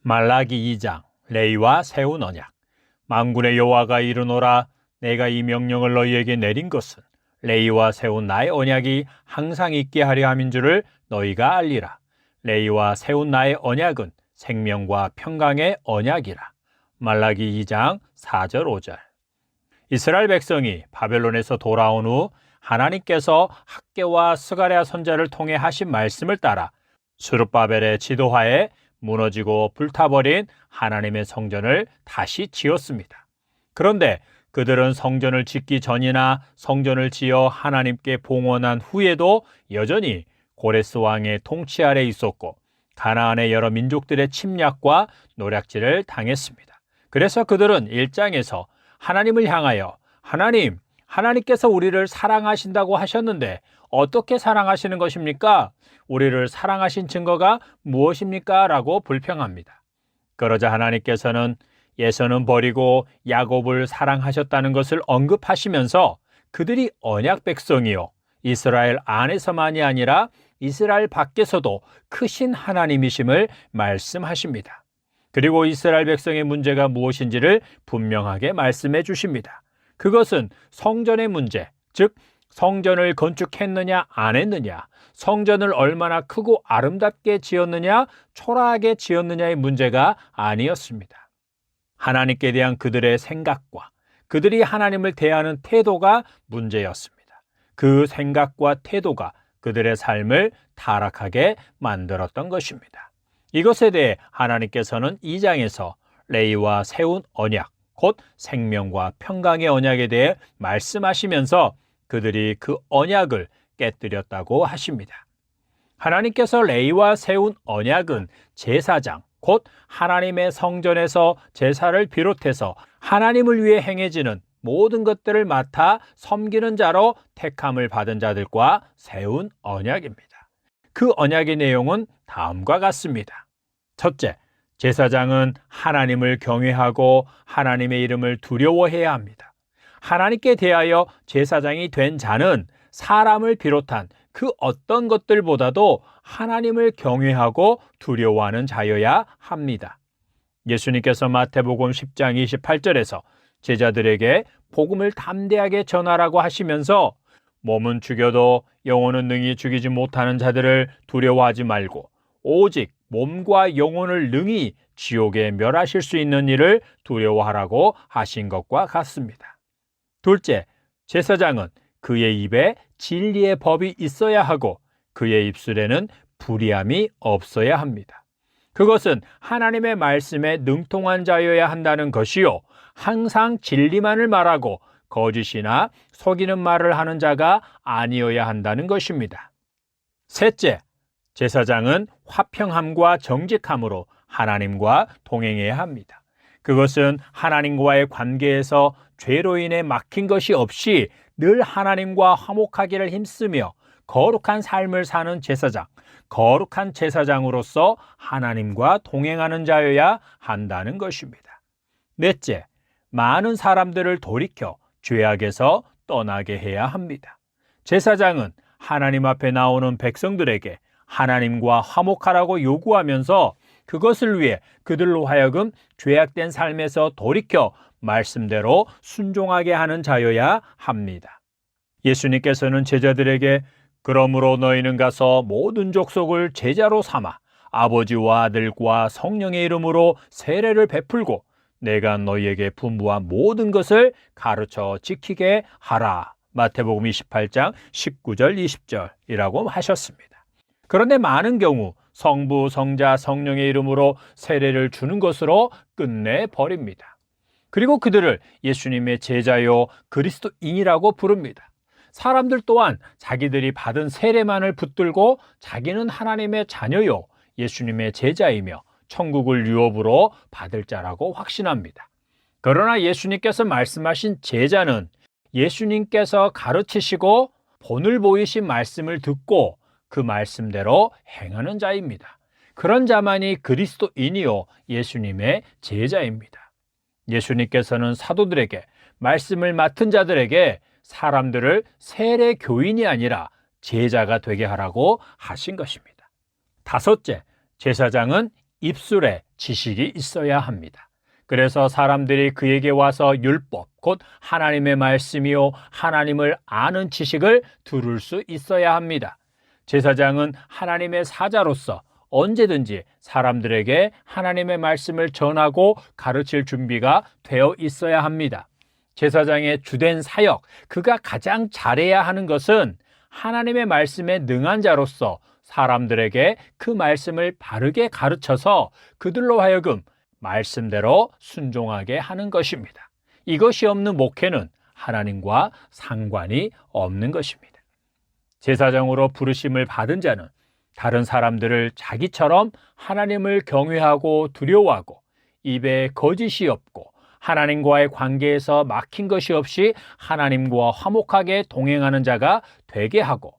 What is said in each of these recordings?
말라기 2장 레위와 세운 언약. 만군의 여호와가 이르노라. 내가 이 명령을 너희에게 내린 것은 레위와 세운 나의 언약이 항상 있게 하려 함인 줄을 너희가 알리라. 레위와 세운 나의 언약은 생명과 평강의 언약이라. 말라기 2장 4절 5절. 이스라엘 백성이 바벨론에서 돌아온 후 하나님께서 학개와 스가랴 선지자를 통해 하신 말씀을 따라 스룹바벨의 지도하에 무너지고 불타버린 하나님의 성전을 다시 지었습니다. 그런데 그들은 성전을 짓기 전이나 성전을 지어 하나님께 봉헌한 후에도 여전히 고레스 왕의 통치 아래 있었고 가나안의 여러 민족들의 침략과 노략질을 당했습니다. 그래서 그들은 1장에서 하나님을 향하여 하나님께서 우리를 사랑하신다고 하셨는데 어떻게 사랑하시는 것입니까? 우리를 사랑하신 증거가 무엇입니까? 라고 불평합니다. 그러자 하나님께서는 예서는 버리고 야곱을 사랑하셨다는 것을 언급하시면서 그들이 언약 백성이요 이스라엘 안에서만이 아니라 이스라엘 밖에서도 크신 하나님이심을 말씀하십니다. 그리고 이스라엘 백성의 문제가 무엇인지를 분명하게 말씀해 주십니다. 그것은 성전의 문제, 즉 성전을 건축했느냐 안 했느냐, 성전을 얼마나 크고 아름답게 지었느냐 초라하게 지었느냐의 문제가 아니었습니다. 하나님께 대한 그들의 생각과 그들이 하나님을 대하는 태도가 문제였습니다. 그 생각과 태도가 그들의 삶을 타락하게 만들었던 것입니다. 이것에 대해 하나님께서는 2장에서 레위와 세운 언약, 곧 생명과 평강의 언약에 대해 말씀하시면서 그들이 그 언약을 깨뜨렸다고 하십니다. 하나님께서 레위와 세운 언약은 제사장, 곧 하나님의 성전에서 제사를 비롯해서 하나님을 위해 행해지는 모든 것들을 맡아 섬기는 자로 택함을 받은 자들과 세운 언약입니다. 그 언약의 내용은 다음과 같습니다. 첫째, 제사장은 하나님을 경외하고 하나님의 이름을 두려워해야 합니다. 하나님께 대하여 제사장이 된 자는 사람을 비롯한 그 어떤 것들보다도 하나님을 경외하고 두려워하는 자여야 합니다. 예수님께서 마태복음 10장 28절에서 제자들에게 복음을 담대하게 전하라고 하시면서 몸은 죽여도 영혼은 능히 죽이지 못하는 자들을 두려워하지 말고 오직 몸과 영혼을 능히 지옥에 멸하실 수 있는 일을 두려워하라고 하신 것과 같습니다. 둘째, 제사장은 그의 입에 진리의 법이 있어야 하고 그의 입술에는 불의함이 없어야 합니다. 그것은 하나님의 말씀에 능통한 자여야 한다는 것이요, 항상 진리만을 말하고 거짓이나 속이는 말을 하는 자가 아니어야 한다는 것입니다. 셋째, 제사장은 화평함과 정직함으로 하나님과 동행해야 합니다. 그것은 하나님과의 관계에서 죄로 인해 막힌 것이 없이 늘 하나님과 화목하기를 힘쓰며 거룩한 삶을 사는 제사장, 거룩한 제사장으로서 하나님과 동행하는 자여야 한다는 것입니다. 넷째, 많은 사람들을 돌이켜 죄악에서 떠나게 해야 합니다. 제사장은 하나님 앞에 나오는 백성들에게 하나님과 화목하라고 요구하면서 그것을 위해 그들로 하여금 죄악된 삶에서 돌이켜 말씀대로 순종하게 하는 자여야 합니다. 예수님께서는 제자들에게 그러므로 너희는 가서 모든 족속을 제자로 삼아 아버지와 아들과 성령의 이름으로 세례를 베풀고 내가 너희에게 분부한 모든 것을 가르쳐 지키게 하라. 마태복음 28장 19절 20절이라고 하셨습니다. 그런데 많은 경우 성부, 성자, 성령의 이름으로 세례를 주는 것으로 끝내버립니다. 그리고 그들을 예수님의 제자요 그리스도인이라고 부릅니다. 사람들 또한 자기들이 받은 세례만을 붙들고 자기는 하나님의 자녀요 예수님의 제자이며 천국을 유업으로 받을 자라고 확신합니다. 그러나 예수님께서 말씀하신 제자는 예수님께서 가르치시고 본을 보이신 말씀을 듣고 그 말씀대로 행하는 자입니다. 그런 자만이 그리스도인이요 예수님의 제자입니다. 예수님께서는 사도들에게 말씀을 맡은 자들에게 사람들을 세례 교인이 아니라 제자가 되게 하라고 하신 것입니다. 다섯째, 제사장은 입술에 지식이 있어야 합니다. 그래서 사람들이 그에게 와서 율법, 곧 하나님의 말씀이요 하나님을 아는 지식을 들을 수 있어야 합니다. 제사장은 하나님의 사자로서 언제든지 사람들에게 하나님의 말씀을 전하고 가르칠 준비가 되어 있어야 합니다. 제사장의 주된 사역, 그가 가장 잘해야 하는 것은 하나님의 말씀에 능한 자로서 사람들에게 그 말씀을 바르게 가르쳐서 그들로 하여금 말씀대로 순종하게 하는 것입니다. 이것이 없는 목회는 하나님과 상관이 없는 것입니다. 제사장으로 부르심을 받은 자는 다른 사람들을 자기처럼 하나님을 경외하고 두려워하고 입에 거짓이 없고 하나님과의 관계에서 막힌 것이 없이 하나님과 화목하게 동행하는 자가 되게 하고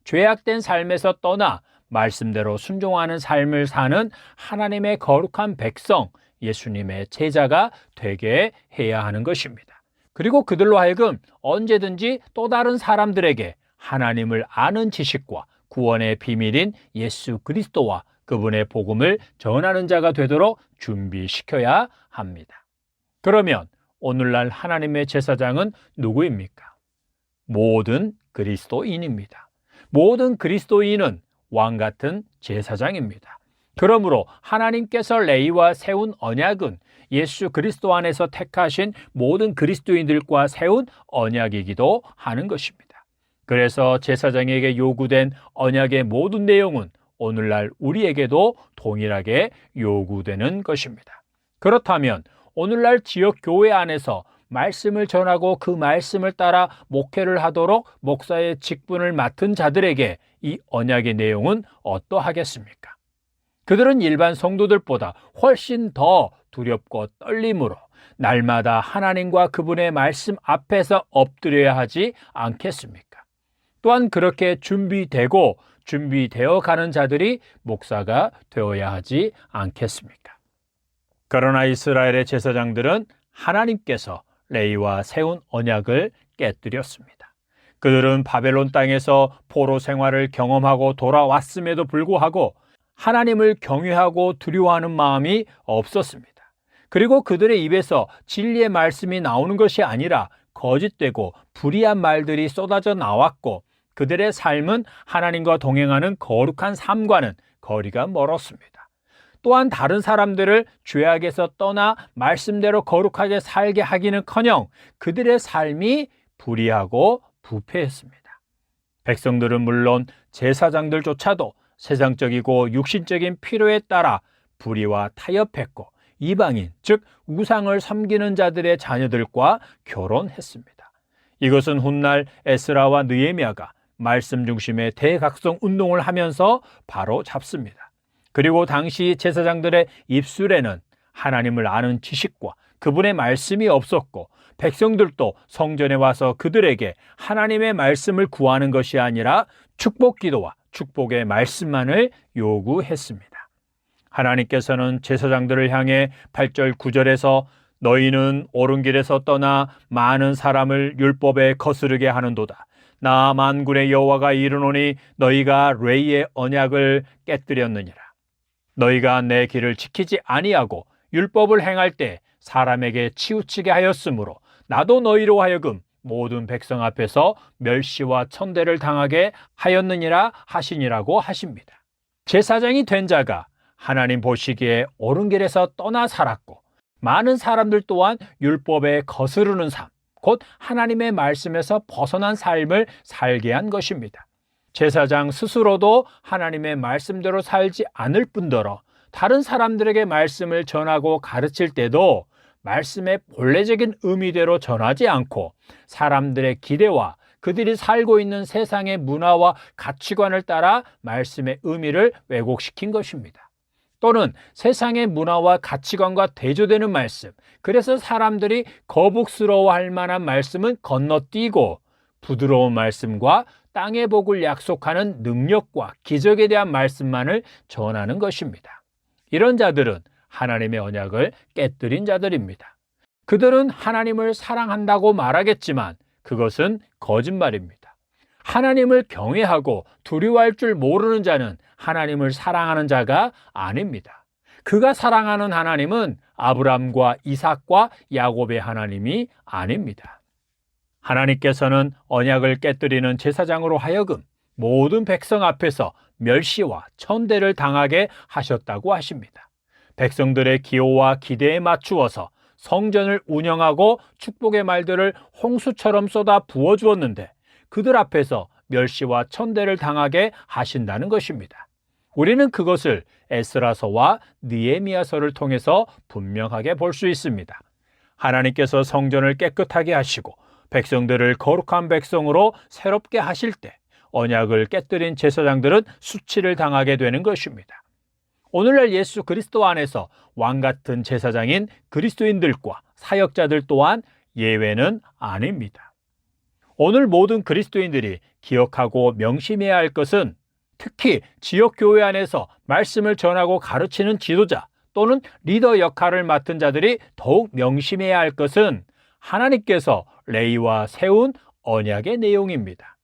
죄악된 삶에서 떠나 말씀대로 순종하는 삶을 사는 하나님의 거룩한 백성, 예수님의 제자가 되게 해야 하는 것입니다. 그리고 그들로 하여금 언제든지 또 다른 사람들에게 하나님을 아는 지식과 구원의 비밀인 예수 그리스도와 그분의 복음을 전하는 자가 되도록 준비시켜야 합니다. 그러면 오늘날 하나님의 제사장은 누구입니까? 모든 그리스도인입니다. 모든 그리스도인은 왕 같은 제사장입니다. 그러므로 하나님께서 레위와 세운 언약은 예수 그리스도 안에서 택하신 모든 그리스도인들과 세운 언약이기도 하는 것입니다. 그래서 제사장에게 요구된 언약의 모든 내용은 오늘날 우리에게도 동일하게 요구되는 것입니다. 그렇다면 오늘날 지역 교회 안에서 말씀을 전하고 그 말씀을 따라 목회를 하도록 목사의 직분을 맡은 자들에게 이 언약의 내용은 어떠하겠습니까? 그들은 일반 성도들보다 훨씬 더 두렵고 떨림으로 날마다 하나님과 그분의 말씀 앞에서 엎드려야 하지 않겠습니까? 또한 그렇게 준비되어 가는 자들이 목사가 되어야 하지 않겠습니까? 그러나 이스라엘의 제사장들은 하나님께서 레위와 세운 언약을 깨뜨렸습니다. 그들은 바벨론 땅에서 포로 생활을 경험하고 돌아왔음에도 불구하고 하나님을 경외하고 두려워하는 마음이 없었습니다. 그리고 그들의 입에서 진리의 말씀이 나오는 것이 아니라 거짓되고 불의한 말들이 쏟아져 나왔고 그들의 삶은 하나님과 동행하는 거룩한 삶과는 거리가 멀었습니다. 또한 다른 사람들을 죄악에서 떠나 말씀대로 거룩하게 살게 하기는커녕 그들의 삶이 불의하고 부패했습니다. 백성들은 물론 제사장들조차도 세상적이고 육신적인 필요에 따라 불의와 타협했고 이방인, 즉 우상을 섬기는 자들의 자녀들과 결혼했습니다. 이것은 훗날 에스라와 느헤미야가 말씀 중심의 대각성 운동을 하면서 바로 잡습니다. 그리고 당시 제사장들의 입술에는 하나님을 아는 지식과 그분의 말씀이 없었고 백성들도 성전에 와서 그들에게 하나님의 말씀을 구하는 것이 아니라 축복 기도와 축복의 말씀만을 요구했습니다. 하나님께서는 제사장들을 향해 8절 9절에서 너희는 옳은 길에서 떠나 많은 사람을 율법에 거스르게 하는도다. 나 만군의 여호와가 이르노니 너희가 레위의 언약을 깨뜨렸느니라. 너희가 내 길을 지키지 아니하고 율법을 행할 때 사람에게 치우치게 하였으므로 나도 너희로 하여금 모든 백성 앞에서 멸시와 천대를 당하게 하였느니라 하시니라고 하십니다. 제사장이 된 자가 하나님 보시기에 옳은 길에서 떠나 살았고 많은 사람들 또한 율법에 거스르는 삶, 곧 하나님의 말씀에서 벗어난 삶을 살게 한 것입니다. 제사장 스스로도 하나님의 말씀대로 살지 않을 뿐더러 다른 사람들에게 말씀을 전하고 가르칠 때도 말씀의 본래적인 의미대로 전하지 않고 사람들의 기대와 그들이 살고 있는 세상의 문화와 가치관을 따라 말씀의 의미를 왜곡시킨 것입니다. 또는 세상의 문화와 가치관과 대조되는 말씀, 그래서 사람들이 거북스러워할 만한 말씀은 건너뛰고 부드러운 말씀과 땅의 복을 약속하는 능력과 기적에 대한 말씀만을 전하는 것입니다. 이런 자들은 하나님의 언약을 깨뜨린 자들입니다. 그들은 하나님을 사랑한다고 말하겠지만 그것은 거짓말입니다. 하나님을 경외하고 두려워할 줄 모르는 자는 하나님을 사랑하는 자가 아닙니다. 그가 사랑하는 하나님은 아브람과 이삭과 야곱의 하나님이 아닙니다. 하나님께서는 언약을 깨뜨리는 제사장으로 하여금 모든 백성 앞에서 멸시와 천대를 당하게 하셨다고 하십니다. 백성들의 기호와 기대에 맞추어서 성전을 운영하고 축복의 말들을 홍수처럼 쏟아 부어주었는데 그들 앞에서 멸시와 천대를 당하게 하신다는 것입니다. 우리는 그것을 에스라서와 느헤미야서를 통해서 분명하게 볼 수 있습니다. 하나님께서 성전을 깨끗하게 하시고 백성들을 거룩한 백성으로 새롭게 하실 때 언약을 깨뜨린 제사장들은 수치를 당하게 되는 것입니다. 오늘날 예수 그리스도 안에서 왕같은 제사장인 그리스도인들과 사역자들 또한 예외는 아닙니다. 오늘 모든 그리스도인들이 기억하고 명심해야 할 것은 특히 지역교회 안에서 말씀을 전하고 가르치는 지도자 또는 리더 역할을 맡은 자들이 더욱 명심해야 할 것은 하나님께서 레위와 세운 언약의 내용입니다.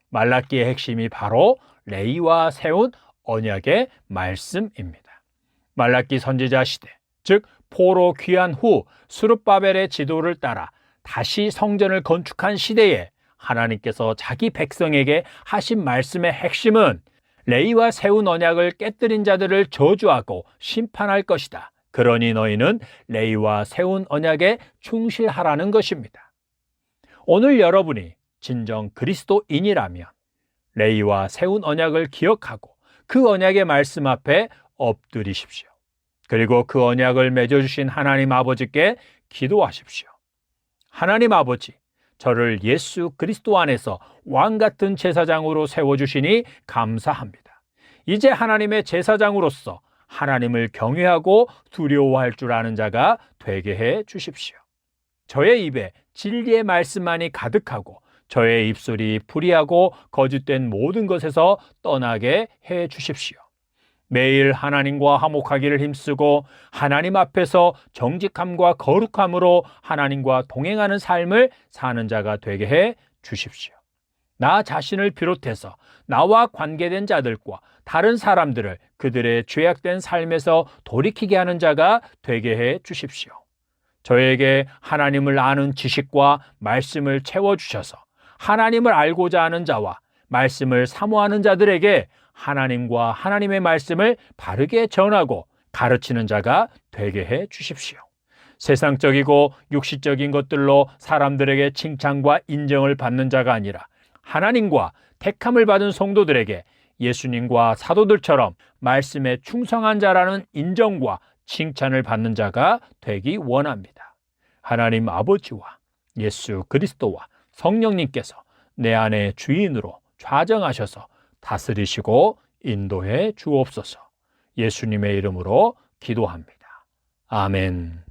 말라기의 핵심이 바로 레위와 세운 언약의 말씀입니다. 말라기 선지자 시대, 즉 포로 귀환 후 스룹바벨의 지도를 따라 다시 성전을 건축한 시대에 하나님께서 자기 백성에게 하신 말씀의 핵심은 레위와 세운 언약을 깨뜨린 자들을 저주하고 심판할 것이다. 그러니 너희는 레위와 세운 언약에 충실하라는 것입니다. 오늘 여러분이 진정 그리스도인이라면 레위와 세운 언약을 기억하고 그 언약의 말씀 앞에 엎드리십시오. 그리고 그 언약을 맺어주신 하나님 아버지께 기도하십시오. 하나님 아버지, 저를 예수 그리스도 안에서 왕같은 제사장으로 세워주시니 감사합니다. 이제 하나님의 제사장으로서 하나님을 경외하고 두려워할 줄 아는 자가 되게 해 주십시오. 저의 입에 진리의 말씀만이 가득하고 저의 입술이 불의하고 거짓된 모든 것에서 떠나게 해 주십시오. 매일 하나님과 화목하기를 힘쓰고 하나님 앞에서 정직함과 거룩함으로 하나님과 동행하는 삶을 사는 자가 되게 해 주십시오. 나 자신을 비롯해서 나와 관계된 자들과 다른 사람들을 그들의 죄악된 삶에서 돌이키게 하는 자가 되게 해 주십시오. 저에게 하나님을 아는 지식과 말씀을 채워주셔서 하나님을 알고자 하는 자와 말씀을 사모하는 자들에게 하나님과 하나님의 말씀을 바르게 전하고 가르치는 자가 되게 해 주십시오. 세상적이고 육시적인 것들로 사람들에게 칭찬과 인정을 받는 자가 아니라 하나님과 택함을 받은 성도들에게 예수님과 사도들처럼 말씀에 충성한 자라는 인정과 칭찬을 받는 자가 되기 원합니다. 하나님 아버지와 예수 그리스도와 성령님께서 내 안에 주인으로 좌정하셔서 다스리시고 인도해 주옵소서. 예수님의 이름으로 기도합니다. 아멘.